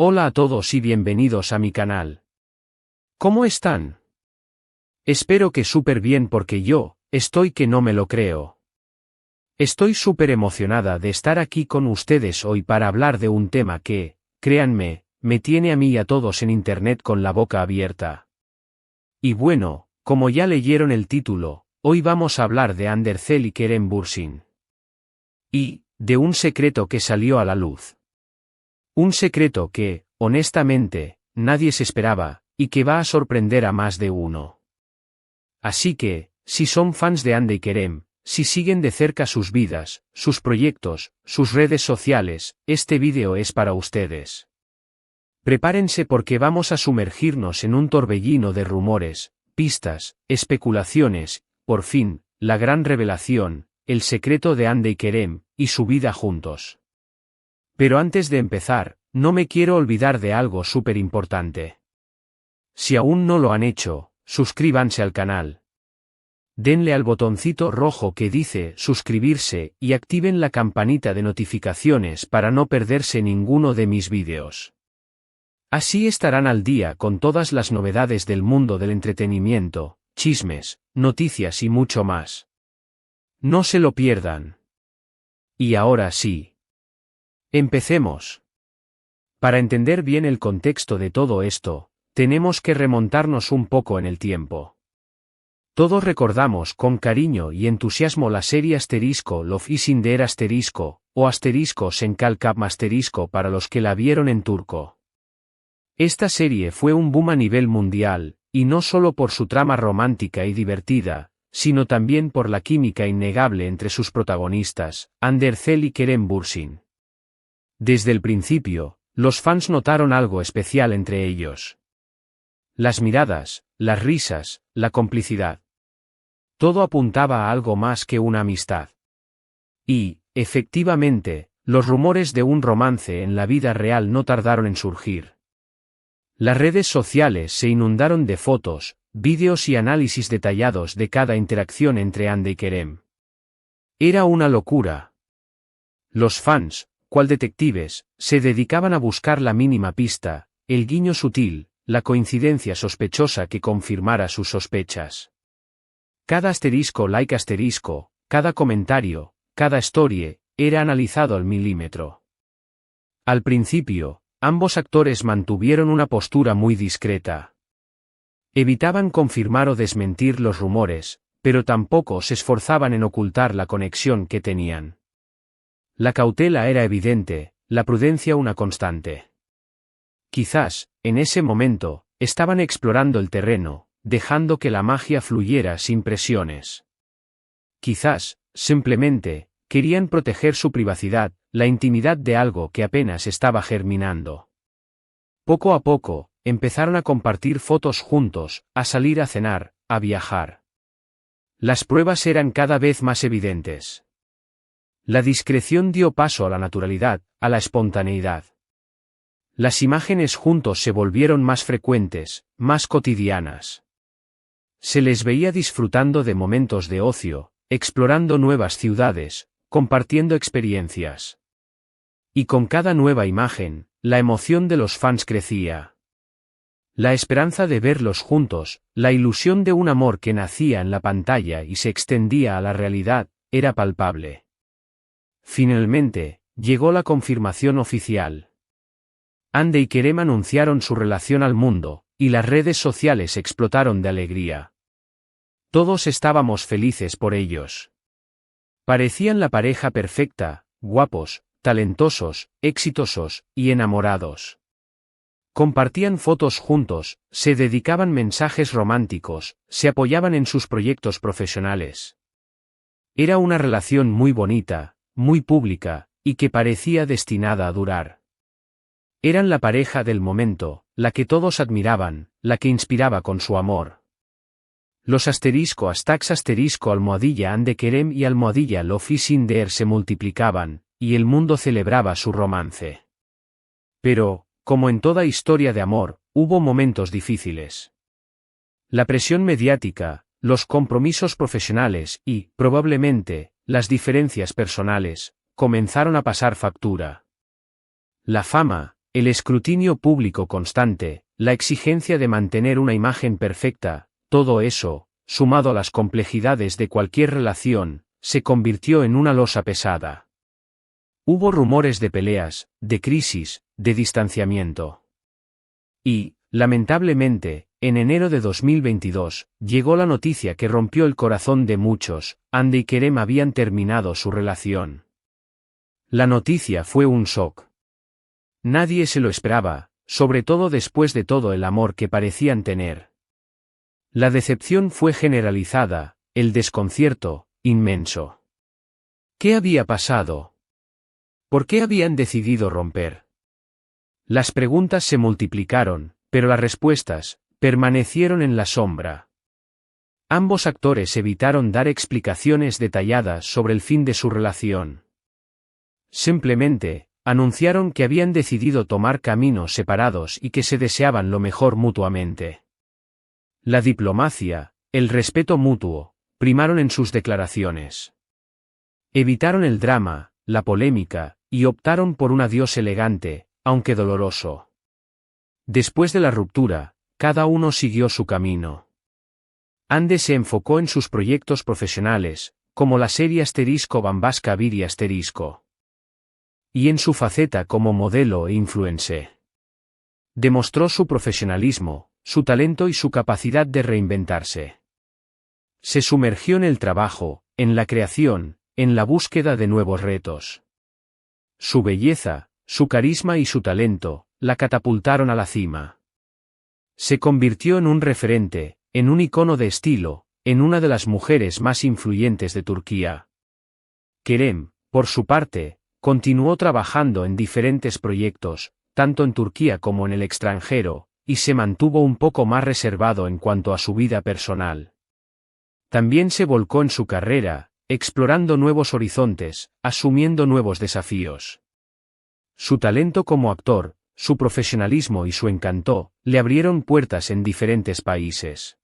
Hola a todos y bienvenidos a mi canal. ¿Cómo están? Espero que súper bien porque yo, estoy que no me lo creo. Estoy súper emocionada de estar aquí con ustedes hoy para hablar de un tema que, créanme, me tiene a mí y a todos en internet con la boca abierta. Y bueno, como ya leyeron el título, hoy vamos a hablar de Andercel y Kerem Bürsin. Y, de un secreto que salió a la luz. Un secreto que, honestamente, nadie se esperaba, y que va a sorprender a más de uno. Así que, si son fans de Hande y Kerem, si siguen de cerca sus vidas, sus proyectos, sus redes sociales, este vídeo es para ustedes. Prepárense porque vamos a sumergirnos en un torbellino de rumores, pistas, especulaciones, por fin, la gran revelación, el secreto de Hande y Kerem, y su vida juntos. Pero antes de empezar, no me quiero olvidar de algo súper importante. Si aún no lo han hecho, suscríbanse al canal. Denle al botoncito rojo que dice suscribirse y activen la campanita de notificaciones para no perderse ninguno de mis vídeos. Así estarán al día con todas las novedades del mundo del entretenimiento, chismes, noticias y mucho más. No se lo pierdan. Y ahora sí. Empecemos. Para entender bien el contexto de todo esto, tenemos que remontarnos un poco en el tiempo. Todos recordamos con cariño y entusiasmo la serie Love is in the air o Senkal-Kap para los que la vieron en turco. Esta serie fue un boom a nivel mundial, y no solo por su trama romántica y divertida, sino también por la química innegable entre sus protagonistas, Andercel y Kerem Bürsin. Desde el principio, los fans notaron algo especial entre ellos. Las miradas, las risas, la complicidad. Todo apuntaba a algo más que una amistad. Y, efectivamente, los rumores de un romance en la vida real no tardaron en surgir. Las redes sociales se inundaron de fotos, vídeos y análisis detallados de cada interacción entre Hande y Kerem. Era una locura. Los fans, cual detectives, se dedicaban a buscar la mínima pista, el guiño sutil, la coincidencia sospechosa que confirmara sus sospechas. Cada like cada comentario, cada story, era analizado al milímetro. Al principio, ambos actores mantuvieron una postura muy discreta. Evitaban confirmar o desmentir los rumores, pero tampoco se esforzaban en ocultar la conexión que tenían. La cautela era evidente, la prudencia una constante. Quizás, en ese momento, estaban explorando el terreno, dejando que la magia fluyera sin presiones. Quizás, simplemente, querían proteger su privacidad, la intimidad de algo que apenas estaba germinando. Poco a poco, empezaron a compartir fotos juntos, a salir a cenar, a viajar. Las pruebas eran cada vez más evidentes. La discreción dio paso a la naturalidad, a la espontaneidad. Las imágenes juntos se volvieron más frecuentes, más cotidianas. Se les veía disfrutando de momentos de ocio, explorando nuevas ciudades, compartiendo experiencias. Y con cada nueva imagen, la emoción de los fans crecía. La esperanza de verlos juntos, la ilusión de un amor que nacía en la pantalla y se extendía a la realidad, era palpable. Finalmente, llegó la confirmación oficial. Hande y Kerem anunciaron su relación al mundo, y las redes sociales explotaron de alegría. Todos estábamos felices por ellos. Parecían la pareja perfecta, guapos, talentosos, exitosos, y enamorados. Compartían fotos juntos, se dedicaban mensajes románticos, se apoyaban en sus proyectos profesionales. Era una relación muy bonita, muy pública, y que parecía destinada a durar. Eran la pareja del momento, la que todos admiraban, la que inspiraba con su amor. Los *Hande Kerem y *Love is in the air se multiplicaban, y el mundo celebraba su romance. Pero, como en toda historia de amor, hubo momentos difíciles. La presión mediática, los compromisos profesionales y, probablemente, las diferencias personales, comenzaron a pasar factura. La fama, el escrutinio público constante, la exigencia de mantener una imagen perfecta, todo eso, sumado a las complejidades de cualquier relación, se convirtió en una losa pesada. Hubo rumores de peleas, de crisis, de distanciamiento. Y, lamentablemente, en enero de 2022, llegó la noticia que rompió el corazón de muchos: Hande y Kerem habían terminado su relación. La noticia fue un shock. Nadie se lo esperaba, sobre todo después de todo el amor que parecían tener. La decepción fue generalizada, el desconcierto, inmenso. ¿Qué había pasado? ¿Por qué habían decidido romper? Las preguntas se multiplicaron, pero las respuestas permanecieron en la sombra. Ambos actores evitaron dar explicaciones detalladas sobre el fin de su relación. Simplemente, anunciaron que habían decidido tomar caminos separados y que se deseaban lo mejor mutuamente. La diplomacia, el respeto mutuo, primaron en sus declaraciones. Evitaron el drama, la polémica, y optaron por un adiós elegante, aunque doloroso. Después de la ruptura, cada uno siguió su camino. Hande se enfocó en sus proyectos profesionales, como la serie Bambaska Viri ***, y en su faceta como modelo e influencer. Demostró su profesionalismo, su talento y su capacidad de reinventarse. Se sumergió en el trabajo, en la creación, en la búsqueda de nuevos retos. Su belleza, su carisma y su talento la catapultaron a la cima. Se convirtió en un referente, en un icono de estilo, en una de las mujeres más influyentes de Turquía. Kerem, por su parte, continuó trabajando en diferentes proyectos, tanto en Turquía como en el extranjero, y se mantuvo un poco más reservado en cuanto a su vida personal. También se volcó en su carrera, explorando nuevos horizontes, asumiendo nuevos desafíos. Su talento como actor, su profesionalismo y su encanto le abrieron puertas en diferentes países.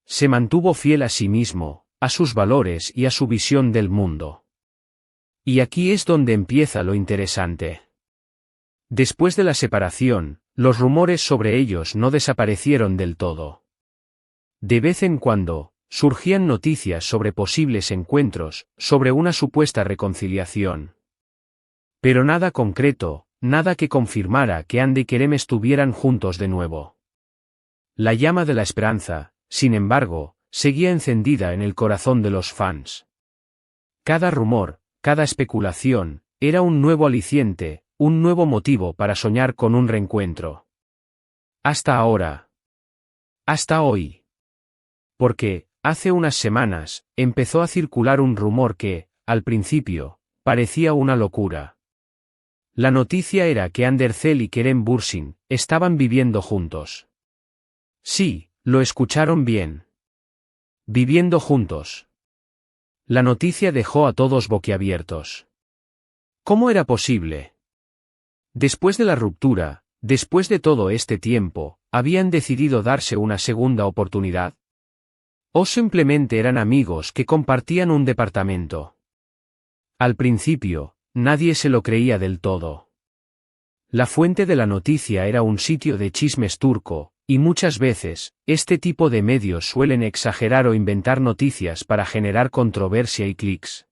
Se mantuvo fiel a sí mismo, a sus valores y a su visión del mundo. Y aquí es donde empieza lo interesante. Después de la separación, los rumores sobre ellos no desaparecieron del todo. De vez en cuando, surgían noticias sobre posibles encuentros, sobre una supuesta reconciliación. Pero nada concreto, nada que confirmara que Hande y Kerem estuvieran juntos de nuevo. La llama de la esperanza, sin embargo, seguía encendida en el corazón de los fans. Cada rumor, cada especulación, era un nuevo aliciente, un nuevo motivo para soñar con un reencuentro. Hasta ahora. Hasta hoy. Porque, hace unas semanas, empezó a circular un rumor que, al principio, parecía una locura. La noticia era que Hande Erçel y Kerem Bürsin estaban viviendo juntos. Sí, lo escucharon bien. Viviendo juntos. La noticia dejó a todos boquiabiertos. ¿Cómo era posible? Después de la ruptura, después de todo este tiempo, ¿habían decidido darse una segunda oportunidad? ¿O simplemente eran amigos que compartían un departamento? Al principio, nadie se lo creía del todo. La fuente de la noticia era un sitio de chismes turco, y muchas veces, este tipo de medios suelen exagerar o inventar noticias para generar controversia y clics.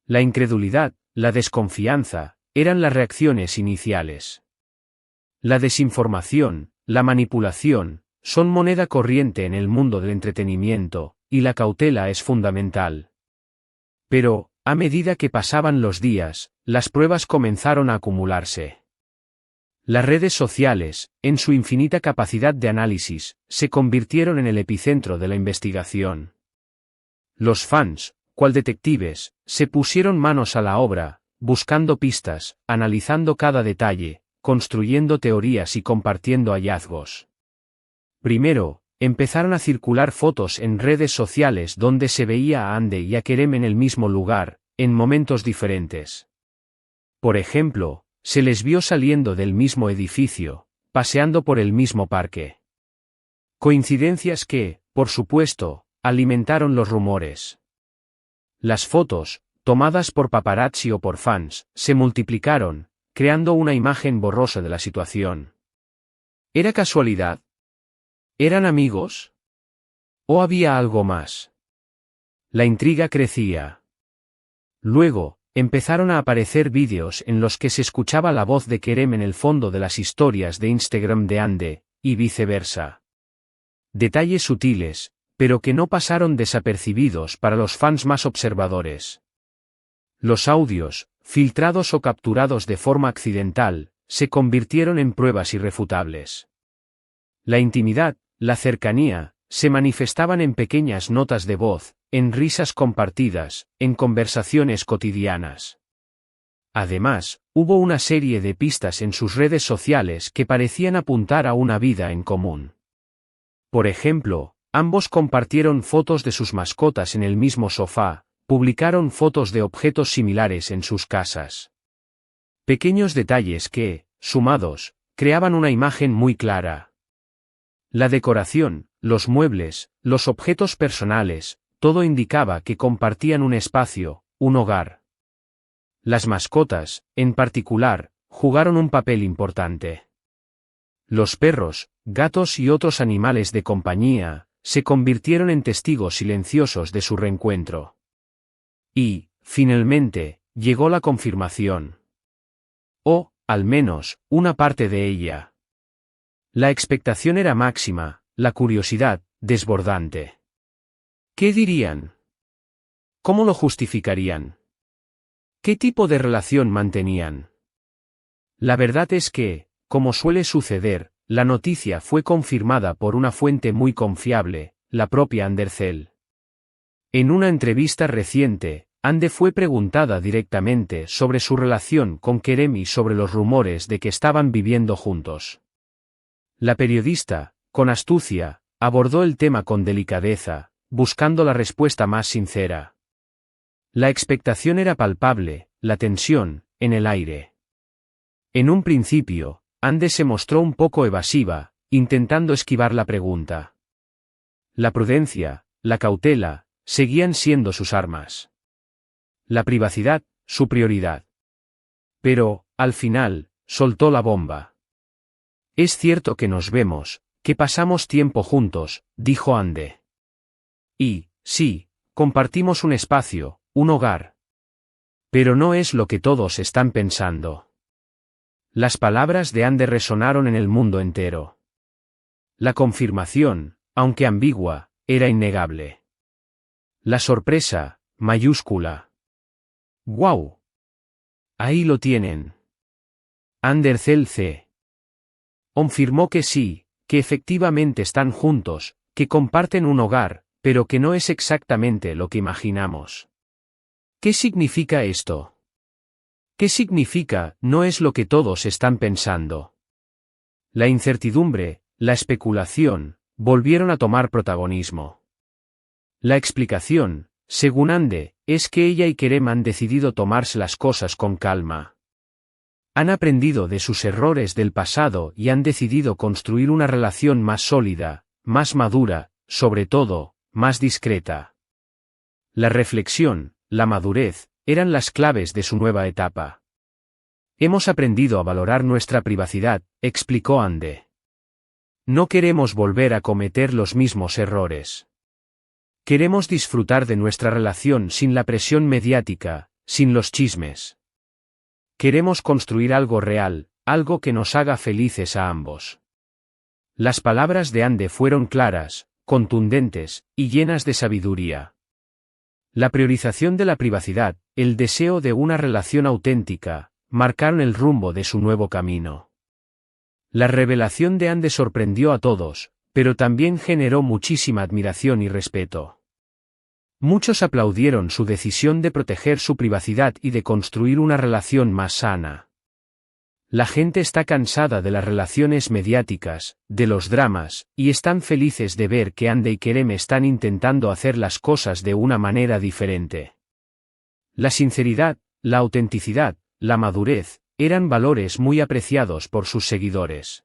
La incredulidad, la desconfianza, eran las reacciones iniciales. La desinformación, la manipulación, son moneda corriente en el mundo del entretenimiento, y la cautela es fundamental. Pero, a medida que pasaban los días, las pruebas comenzaron a acumularse. Las redes sociales, en su infinita capacidad de análisis, se convirtieron en el epicentro de la investigación. Los fans, cual detectives, se pusieron manos a la obra, buscando pistas, analizando cada detalle, construyendo teorías y compartiendo hallazgos. Primero, empezaron a circular fotos en redes sociales donde se veía a Hande y a Kerem en el mismo lugar, en momentos diferentes. Por ejemplo, se les vio saliendo del mismo edificio, paseando por el mismo parque. Coincidencias que, por supuesto, alimentaron los rumores. Las fotos, tomadas por paparazzi o por fans, se multiplicaron, creando una imagen borrosa de la situación. ¿Era casualidad? ¿Eran amigos? ¿O había algo más? La intriga crecía. Luego, empezaron a aparecer vídeos en los que se escuchaba la voz de Kerem en el fondo de las historias de Instagram de Hande, y viceversa. Detalles sutiles, pero que no pasaron desapercibidos para los fans más observadores. Los audios, filtrados o capturados de forma accidental, se convirtieron en pruebas irrefutables. La intimidad, la cercanía, se manifestaban en pequeñas notas de voz, en risas compartidas, en conversaciones cotidianas. Además, hubo una serie de pistas en sus redes sociales que parecían apuntar a una vida en común. Por ejemplo, ambos compartieron fotos de sus mascotas en el mismo sofá, publicaron fotos de objetos similares en sus casas. Pequeños detalles que, sumados, creaban una imagen muy clara. La decoración, los muebles, los objetos personales, todo indicaba que compartían un espacio, un hogar. Las mascotas, en particular, jugaron un papel importante. Los perros, gatos y otros animales de compañía, se convirtieron en testigos silenciosos de su reencuentro. Y, finalmente, llegó la confirmación. O, al menos, una parte de ella. La expectación era máxima, la curiosidad, desbordante. ¿Qué dirían? ¿Cómo lo justificarían? ¿Qué tipo de relación mantenían? La verdad es que, como suele suceder, la noticia fue confirmada por una fuente muy confiable, la propia Andercel. En una entrevista reciente, Hande fue preguntada directamente sobre su relación con Kerem y sobre los rumores de que estaban viviendo juntos. La periodista, con astucia, abordó el tema con delicadeza, buscando la respuesta más sincera. La expectación era palpable, la tensión, en el aire. En un principio, Hande se mostró un poco evasiva, intentando esquivar la pregunta. La prudencia, la cautela, seguían siendo sus armas. La privacidad, su prioridad. Pero, al final, soltó la bomba. Es cierto que nos vemos, que pasamos tiempo juntos, dijo Hande. Y, sí, compartimos un espacio, un hogar. Pero no es lo que todos están pensando. Las palabras de Hande resonaron en el mundo entero. La confirmación, aunque ambigua, era innegable. La sorpresa, mayúscula. ¡Guau! Ahí lo tienen. Andercel C. Confirmó que sí, que efectivamente están juntos, que comparten un hogar, pero que no es exactamente lo que imaginamos. ¿Qué significa esto? ¿Qué significa, no es lo que todos están pensando? La incertidumbre, la especulación, volvieron a tomar protagonismo. La explicación, según Hande, es que ella y Kerem han decidido tomarse las cosas con calma. Han aprendido de sus errores del pasado y han decidido construir una relación más sólida, más madura, sobre todo, más discreta. La reflexión, la madurez, eran las claves de su nueva etapa. Hemos aprendido a valorar nuestra privacidad, explicó Hande. No queremos volver a cometer los mismos errores. Queremos disfrutar de nuestra relación sin la presión mediática, sin los chismes. Queremos construir algo real, algo que nos haga felices a ambos. Las palabras de Hande fueron claras, contundentes, y llenas de sabiduría. La priorización de la privacidad, el deseo de una relación auténtica, marcaron el rumbo de su nuevo camino. La revelación de Hande sorprendió a todos, pero también generó muchísima admiración y respeto. Muchos aplaudieron su decisión de proteger su privacidad y de construir una relación más sana. La gente está cansada de las relaciones mediáticas, de los dramas, y están felices de ver que Hande y Kerem están intentando hacer las cosas de una manera diferente. La sinceridad, la autenticidad, la madurez, eran valores muy apreciados por sus seguidores.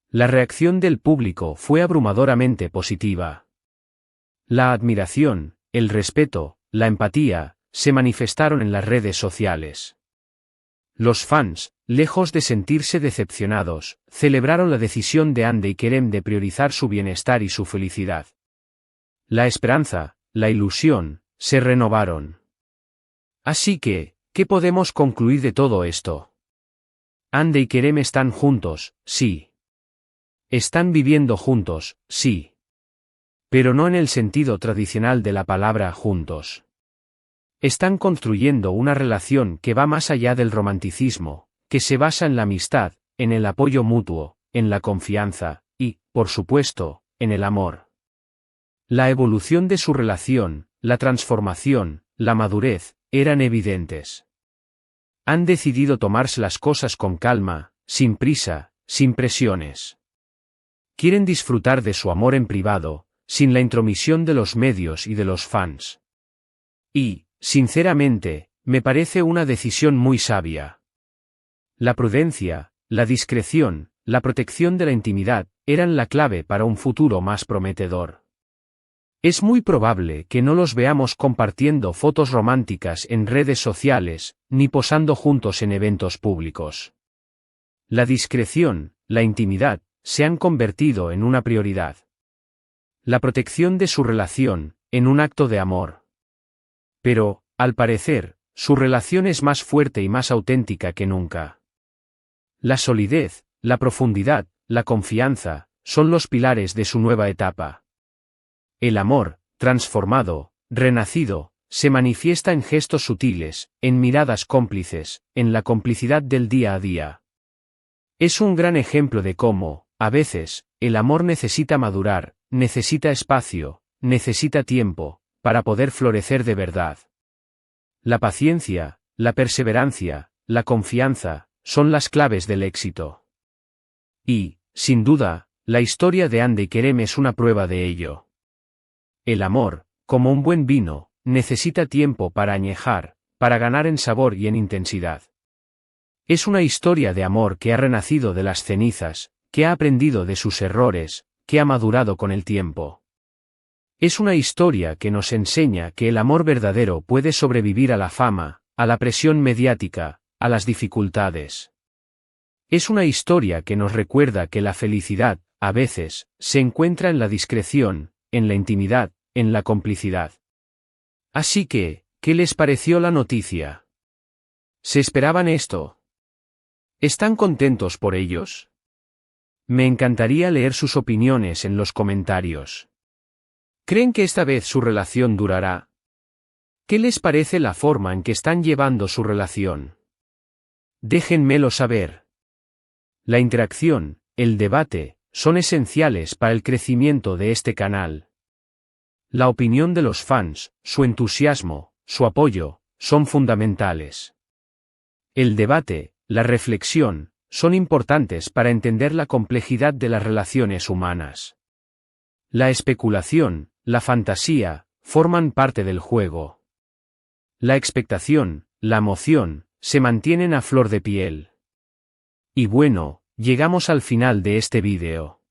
La reacción del público fue abrumadoramente positiva. La admiración, el respeto, la empatía, se manifestaron en las redes sociales. Los fans, lejos de sentirse decepcionados, celebraron la decisión de Hande y Kerem de priorizar su bienestar y su felicidad. La esperanza, la ilusión, se renovaron. Así que, ¿qué podemos concluir de todo esto? Hande y Kerem están juntos, sí. Están viviendo juntos, sí. Pero no en el sentido tradicional de la palabra juntos. Están construyendo una relación que va más allá del romanticismo, que se basa en la amistad, en el apoyo mutuo, en la confianza, y, por supuesto, en el amor. La evolución de su relación, la transformación, la madurez, eran evidentes. Han decidido tomarse las cosas con calma, sin prisa, sin presiones. Quieren disfrutar de su amor en privado, sin la intromisión de los medios y de los fans. Y, sinceramente, me parece una decisión muy sabia. La prudencia, la discreción, la protección de la intimidad, eran la clave para un futuro más prometedor. Es muy probable que no los veamos compartiendo fotos románticas en redes sociales, ni posando juntos en eventos públicos. La discreción, la intimidad, se han convertido en una prioridad. La protección de su relación, en un acto de amor. Pero, al parecer, su relación es más fuerte y más auténtica que nunca. La solidez, la profundidad, la confianza, son los pilares de su nueva etapa. El amor, transformado, renacido, se manifiesta en gestos sutiles, en miradas cómplices, en la complicidad del día a día. Es un gran ejemplo de cómo, a veces, el amor necesita madurar, necesita espacio, necesita tiempo, para poder florecer de verdad. La paciencia, la perseverancia, la confianza, son las claves del éxito. Y, sin duda, la historia de Hande y Kerem es una prueba de ello. El amor, como un buen vino, necesita tiempo para añejar, para ganar en sabor y en intensidad. Es una historia de amor que ha renacido de las cenizas, que ha aprendido de sus errores, que ha madurado con el tiempo. Es una historia que nos enseña que el amor verdadero puede sobrevivir a la fama, a la presión mediática, a las dificultades. Es una historia que nos recuerda que la felicidad, a veces, se encuentra en la discreción, en la intimidad, en la complicidad. Así que, ¿qué les pareció la noticia? ¿Se esperaban esto? ¿Están contentos por ellos? Me encantaría leer sus opiniones en los comentarios. ¿Creen que esta vez su relación durará? ¿Qué les parece la forma en que están llevando su relación? Déjenmelo saber. La interacción, el debate, son esenciales para el crecimiento de este canal. La opinión de los fans, su entusiasmo, su apoyo, son fundamentales. El debate, la reflexión, son importantes para entender la complejidad de las relaciones humanas. La especulación, la fantasía, forman parte del juego. La expectación, la emoción, se mantienen a flor de piel. Y bueno, llegamos al final de este vídeo.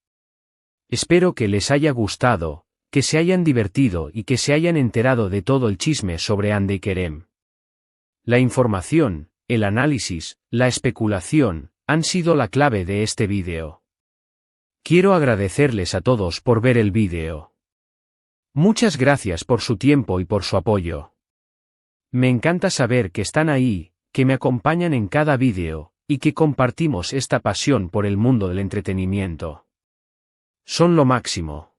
Espero que les haya gustado, que se hayan divertido y que se hayan enterado de todo el chisme sobre Hande y Kerem. La información, el análisis, la especulación, han sido la clave de este vídeo. Quiero agradecerles a todos por ver el vídeo. Muchas gracias por su tiempo y por su apoyo. Me encanta saber que están ahí, que me acompañan en cada vídeo, y que compartimos esta pasión por el mundo del entretenimiento. Son lo máximo.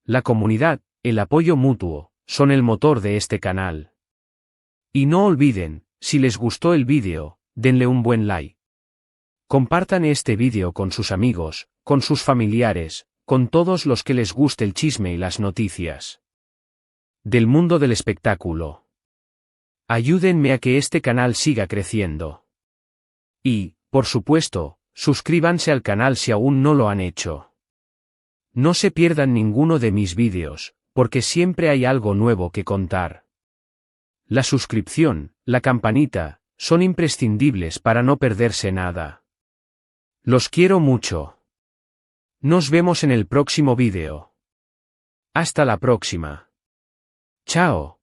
La comunidad, el apoyo mutuo, son el motor de este canal. Y no olviden, si les gustó el vídeo, denle un buen like. Compartan este vídeo con sus amigos, con sus familiares, con todos los que les guste el chisme y las noticias del mundo del espectáculo. Ayúdenme a que este canal siga creciendo. Y, por supuesto, suscríbanse al canal si aún no lo han hecho. No se pierdan ninguno de mis vídeos, porque siempre hay algo nuevo que contar. La suscripción, la campanita, son imprescindibles para no perderse nada. Los quiero mucho. Nos vemos en el próximo vídeo. Hasta la próxima. Chao.